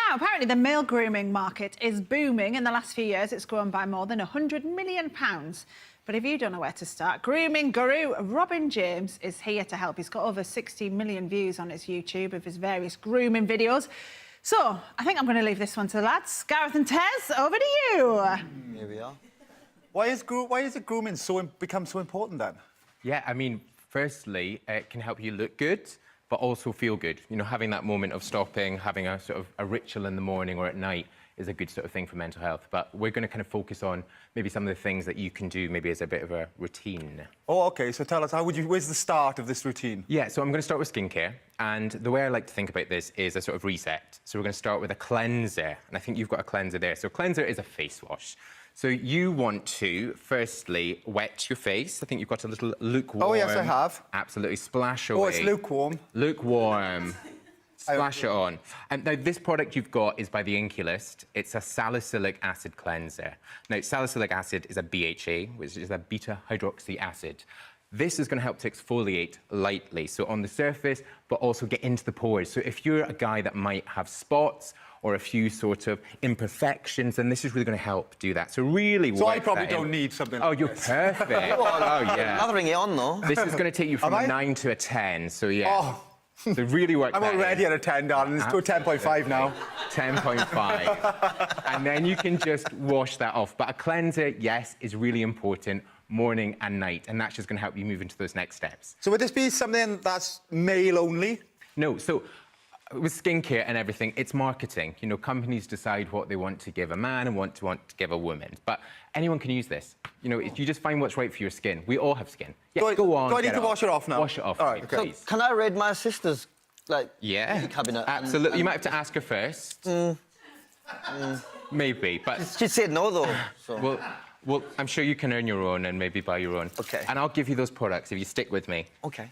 Now, apparently the male grooming market is booming. In the last few years, it's grown by more than £100 million. But if you don't know where to start, grooming guru Robin James is here to help. He's got over 60 million views on his YouTube of his various grooming videos. So, I think I'm going to leave this one to the lads. Gareth and Tez, over to you. Here we are. Why is grooming become so important then? Yeah, I mean, firstly, it can help you look good, but also feel good. You know, having that moment of stopping, having a sort of a ritual in the morning or at night is a good sort of thing for mental health. But we're going to kind of focus on maybe some of the things that you can do maybe as a bit of a routine. Oh, OK. So tell us, where's the start of this routine? Yeah, so I'm going to start with skincare. And the way I like to think about this is a sort of reset. So we're going to start with a cleanser. And I think you've got a cleanser there. So cleanser is a face wash. So you want to, firstly, wet your face. I think you've got a little lukewarm. Oh, yes, I have. Absolutely. Splash away. Oh, it's lukewarm. Lukewarm. Splash it on. And now, this product you've got is by the Inculist. It's a salicylic acid cleanser. Now, salicylic acid is a BHA, which is a beta-hydroxy acid. This is going to help to exfoliate lightly, so on the surface, but also get into the pores. So if you're a guy that might have spots or a few sort of imperfections, then this is really going to help do that. So really So I probably don't need something Oh, like you're this. perfect. Oh, yeah. Lathering it on, though. This is going to take you from a 9 to a 10, so yeah. Oh. So really work I'm that already in. at a 10, darling. It's to a 10.5 now. 10.5. And then you can just wash that off. But a cleanser, yes, is really important morning and night, and that's just going to help you move into those next steps. So would this be something that's male only? No, so with skincare and everything, it's marketing. You know, companies decide what they want to give a man and want to give a woman. But anyone can use this. You know, if you just find what's right for your skin. We all have skin. Yeah, go on. Do I need to wash it off now? Wash it off, all right, okay. please. So, can I raid my sister's, Yeah, cabinet? absolutely. You might have to ask her first. Maybe, but... She said no, though. So. Well, I'm sure you can earn your own and maybe buy your own. OK. And I'll give you those products if you stick with me. OK.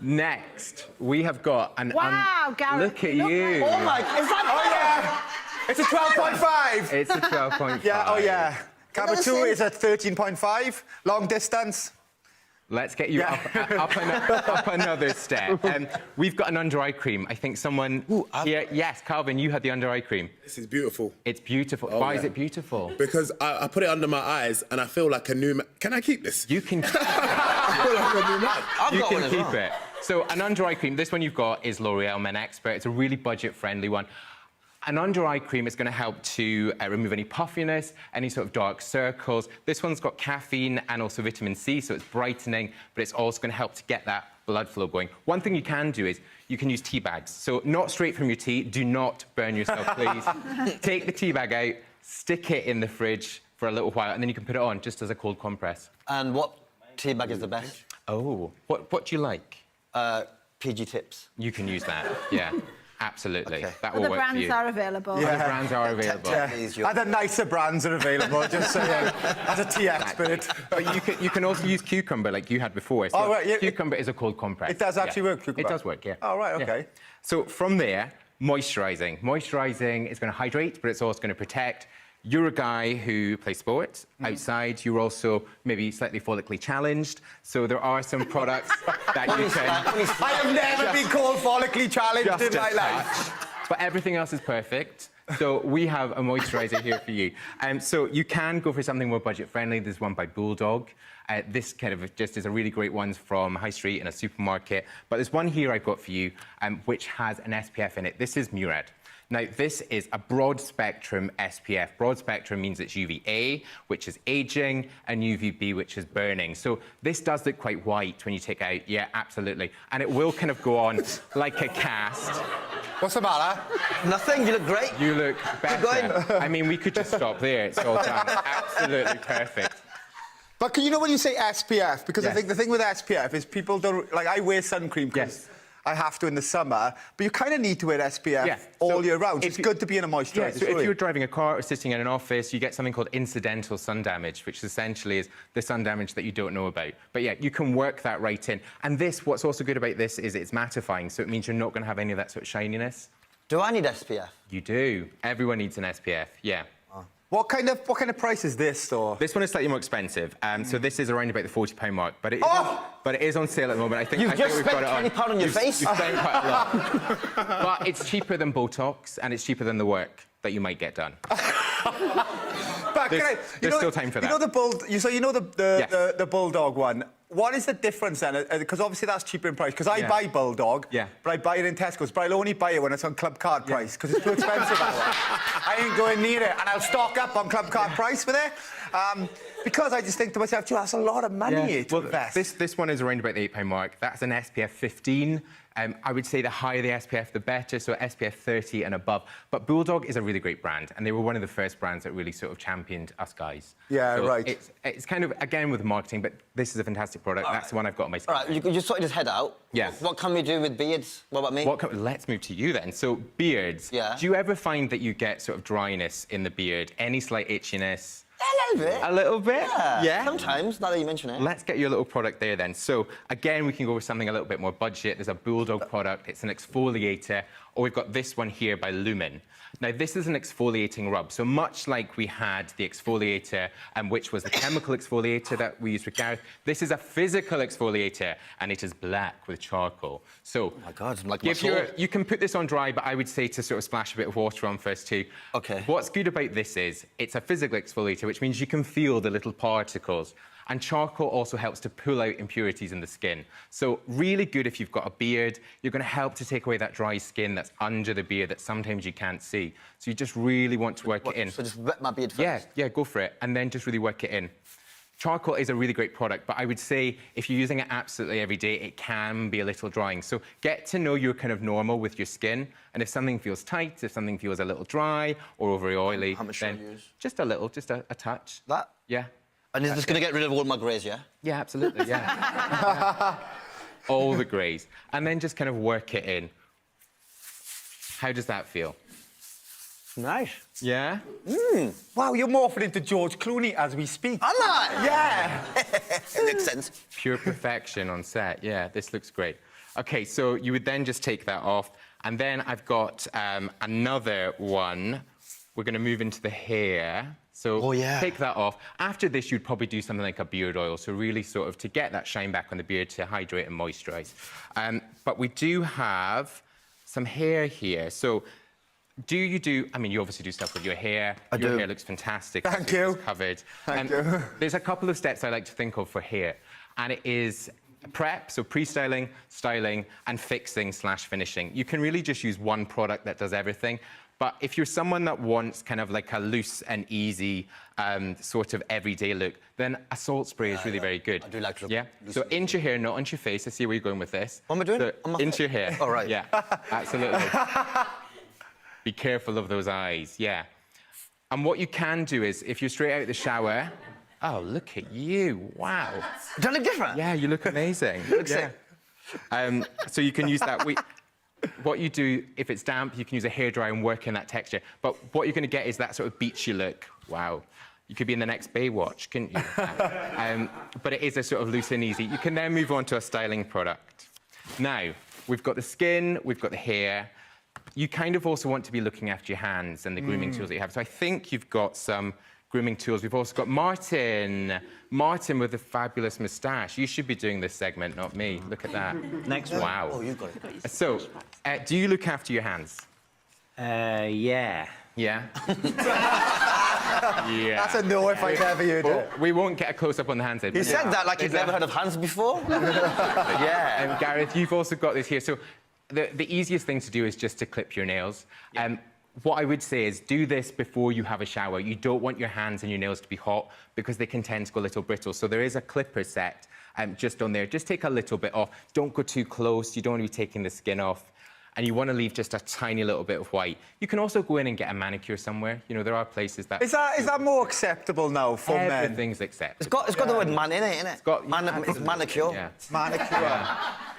Next, we have got an... Wow, Gareth. Look at you. Oh, my... Is that... Oh, yeah! It's a 12.5! It's a 12.5. Yeah, oh, yeah. Camera 2 same. is at 13.5. Long distance. Let's get you up another step. We've got an under-eye cream. I think someone here... Yes, Calvin, you had the under-eye cream. This is beautiful. It's beautiful. Why is it beautiful? Because I put it under my eyes and I feel like a new man. Can I keep this? You can... I feel like a new man. You got one can as keep well. it. So an under-eye cream, this one you've got is L'Oreal Men Expert. It's a really budget-friendly one. An under-eye cream is going to help to remove any puffiness, any sort of dark circles. This one's got caffeine and also vitamin C, so it's brightening, but it's also going to help to get that blood flow going. One thing you can do is you can use tea bags. So not straight from your tea. Do not burn yourself, please. Take the tea bag out, stick it in the fridge for a little while, and then you can put it on just as a cold compress. And what tea bag is the best? Oh, what do you like? PG Tips. You can use that, yeah. Absolutely. Okay. That will Other work for brands you. are available. Yeah. Other brands are available. Other nicer brands are available, just saying. As a tea expert. But you can also use cucumber like you had before. So Oh, right, yeah. cucumber is a cold compress. It does actually work, cucumber? It does work, yeah. Oh, right, OK. Yeah. So from there, moisturising. Moisturising is going to hydrate, but it's also going to protect. You're a guy who plays sports outside. You're also maybe slightly follically challenged. So there are some products that you can... I have never been called follically challenged just in my a life. touch, but everything else is perfect. So we have a moisturiser here for you. So you can go for something more budget-friendly. There's one by Bulldog. This kind of just is a really great one from High Street in a supermarket. But there's one here I've got for you, which has an SPF in it. This is Murad. Now, this is a broad-spectrum SPF. Broad-spectrum means it's UVA, which is aging, and UVB, which is burning. So this does look quite white when you take it out. Yeah, absolutely. And it will kind of go on like a cast. What's the matter? Nothing. You look great. You look better. going. I mean, we could just stop there. It's all done. Absolutely perfect. But you know when you say SPF? Because I Yes. think the thing with SPF is people don't... Like, I wear sun cream because I have to in the summer, but you kind of need to wear SPF all year round. So it's good to be in a moisturiser. Yeah, so if you're driving a car or sitting in an office, you get something called incidental sun damage, which essentially is the sun damage that you don't know about. But yeah, you can work that right in. And this, what's also good about this is it's mattifying, so it means you're not going to have any of that sort of shininess. Do I need SPF? You do. Everyone needs an SPF, yeah. What kind of price is this, though? This one is slightly more expensive. So this is around about the £40 mark, but it is on sale at the moment. I think You've just we've spent got it £20 on your face. You've spent quite a lot. But it's cheaper than Botox, and it's cheaper than the work that you might get done. But there's still time for that. You know the bulldog one. What is the difference then? Because obviously that's cheaper in price. Because I buy bulldog, but I buy it in Tesco's. But I'll only buy it when it's on club card price because it's too expensive. I ain't going near it, and I'll stock up on club card price with it. Because I just think to myself, that's a lot of money to invest. This one is around about the £8 mark. That's an SPF 15. I would say the higher the SPF, the better, so SPF 30 and above. But Bulldog is a really great brand, and they were one of the first brands that really sort of championed us guys. Yeah, so right. It's kind of, again, with marketing, but this is a fantastic product. That's the one I've got on my skin. All right, you sorted his head out. Yeah. What can we do with beards? What about me? Let's move to you then. So, beards. Yeah. Do you ever find that you get sort of dryness in the beard? Any slight itchiness? A little bit. A little bit? Yeah. Sometimes, now that you mention it. Let's get you a little product there then. So, again, we can go with something a little bit more budget. There's a Bulldog product. It's an exfoliator. Or we've got this one here by Lumen. Now, this is an exfoliating rub. So much like we had the exfoliator, which was the chemical exfoliator that we used with Gareth, this is a physical exfoliator, and it is black with charcoal. So, oh my God, like my soul. You can put this on dry, but I would say to sort of splash a bit of water on first too. OK. What's good about this is it's a physical exfoliator, which means you can feel the little particles. And charcoal also helps to pull out impurities in the skin. So really good if you've got a beard. You're going to help to take away that dry skin that's under the beard that sometimes you can't see. So you just really want to work it in. So just wet my beard first? Yeah, go for it. And then just really work it in. Charcoal is a really great product, but I would say if you're using it absolutely every day, it can be a little drying. So get to know your kind of normal with your skin. And if something feels tight, if something feels a little dry or overly oily, how much should I use? Just a little, just a touch. That? Yeah. And is this going to get rid of all my greys, yeah? Yeah, absolutely, yeah. All the greys. And then just kind of work it in. How does that feel? Nice. Yeah? Wow, you're morphing into George Clooney as we speak. Am I? Yeah. It makes sense. Pure perfection on set. Yeah, this looks great. OK, so you would then just take that off. And then I've got another one. We're going to move into the hair. So take that off. After this, you'd probably do something like a beard oil, so really sort of to get that shine back on the beard, to hydrate and moisturise. But we do have some hair here. So I mean, you obviously do stuff with your hair. Your hair looks fantastic. Thank you. It's covered. Thank you. There's a couple of steps I like to think of for hair, and it is prep, so pre-styling, styling, and fixing/finishing. You can really just use one product that does everything. But if you're someone that wants kind of like a loose and easy sort of everyday look, then a salt spray is really very good. I do like to look loose. So into your hair, not onto your face. I see where you're going with this. What am I doing? So into your hair. All right. Yeah, absolutely. Be careful of those eyes, yeah. And what you can do is, if you're straight out of the shower... Oh, look at you. Wow. Do I look different? Yeah, you look amazing. Sick. So you can use that. What you do, if it's damp, you can use a hairdryer and work in that texture. But what you're going to get is that sort of beachy look. Wow. You could be in the next Baywatch, couldn't you? But it is a sort of loose and easy. You can then move on to a styling product. Now, we've got the skin, we've got the hair. You kind of also want to be looking after your hands and the grooming tools that you have. So I think you've got some grooming tools. We've also got Martin. Martin with the fabulous moustache. You should be doing this segment, not me. Look at that. Next one. Wow. Oh, you've got it. So, do you look after your hands? Yeah. Yeah? Yeah. That's a no if I've ever heard it. We won't get a close-up on the hands. You said that like you've never heard of hands before. Yeah. Gareth, you've also got this here. So the easiest thing to do is just to clip your nails. What I would say is do this before you have a shower. You don't want your hands and your nails to be hot because they can tend to go a little brittle. So there is a clipper set just on there. Just take a little bit off. Don't go too close. You don't want to be taking the skin off. And you want to leave just a tiny little bit of white. You can also go in and get a manicure somewhere. You know, there are places that... Is that more acceptable now for men? Everything's acceptable. It's got the word man in it, innit? It's got... It's manicure. Yeah. Manicure.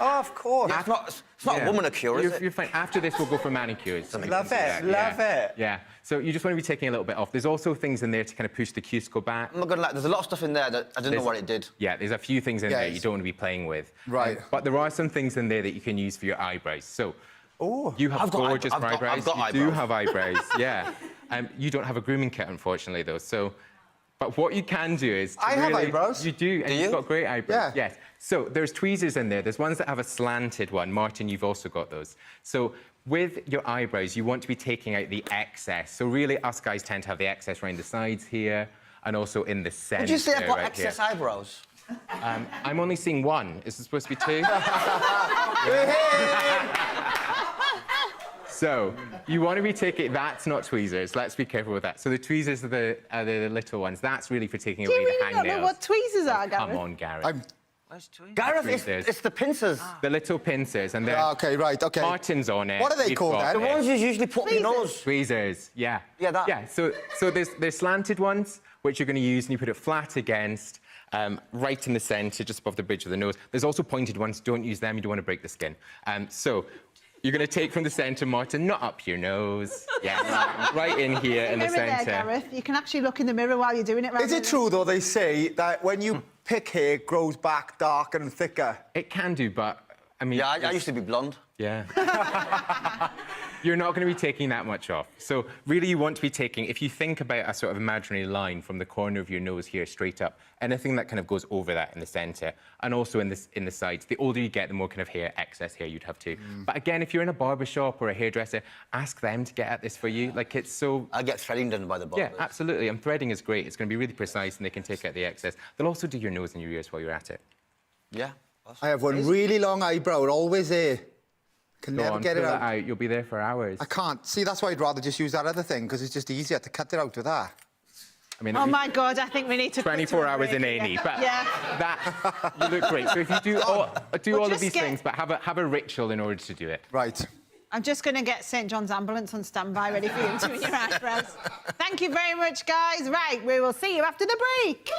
Oh, of course. Yeah, it's not a woman cure, is it? You're fine. After this, we'll go for manicures. Love it. Yeah. So you just want to be taking a little bit off. There's also things in there to kind of push the cuticle back. I'm not gonna lie, there's a lot of stuff in there that I didn't know what it did. Yeah, there's a few things in there you don't want to be playing with. Right. But there are some things in there that you can use for your eyebrows. So you have I've got gorgeous eyebrows. I've got you do have eyebrows, yeah. You don't have a grooming kit, unfortunately, though. So, but what you can do is... I have eyebrows. You do, and you've got great eyebrows. Yeah. Yes. So there's tweezers in there. There's ones that have a slanted one. Martin, you've also got those. So with your eyebrows, you want to be taking out the excess. So really, us guys tend to have the excess around the sides here and also in the centre. Did you say I've got right excess here. eyebrows? I'm only seeing one. Is there supposed to be two? So you want to be taking... That's not tweezers. Let's be careful with that. So the tweezers are the little ones. That's really for taking Do away you really the not hangnails. know what tweezers are, Gareth? Come on, Gareth. Where's Gareth, it's the pincers. The little pincers, and they're... OK, right, OK. Martin's on it. What are they You've called, got then? The ones you usually put in your nose. Tweezers, yeah. Yeah, that. Yeah, so there's slanted ones, which you're going to use, and you put it flat against, right in the centre, just above the bridge of the nose. There's also pointed ones. Don't use them. You don't want to break the skin. So you're going to take from the centre, Martin, not up your nose. Yeah, right in here in the Mirror there, centre. Gareth. You can actually look in the mirror while you're doing it. Is it true, though, they say that when you pick hair, it grows back darker and thicker? It can do, but, I mean... Yeah, I used to be blonde. Yeah. You're not going to be taking that much off. So really you want to be taking, if you think about a sort of imaginary line from the corner of your nose here straight up, anything that kind of goes over that in the centre and also in the sides. The older you get, the more kind of excess hair you'd have too. But again, if you're in a barber shop or a hairdresser, ask them to get at this for you. Like, it's so... I get threading done by the barbers. Yeah, absolutely. And threading is great. It's going to be really precise and they can take out the excess. They'll also do your nose and your ears while you're at it. Yeah. I have one really long eyebrow, always there. Can never get it pull out. that out. You'll be there for hours. I can't. See, that's why I'd rather just use that other thing, because it's just easier to cut it out with that. I mean, Oh, my God, I think we need to... 24 hours in A&E, but Yeah. that, you look great. So if you do all of just these get- things, but have a ritual in order to do it. Right. I'm just going to get St John's ambulance on standby, ready for you doing your eyebrows. Thank you very much, guys. Right, we will see you after the break.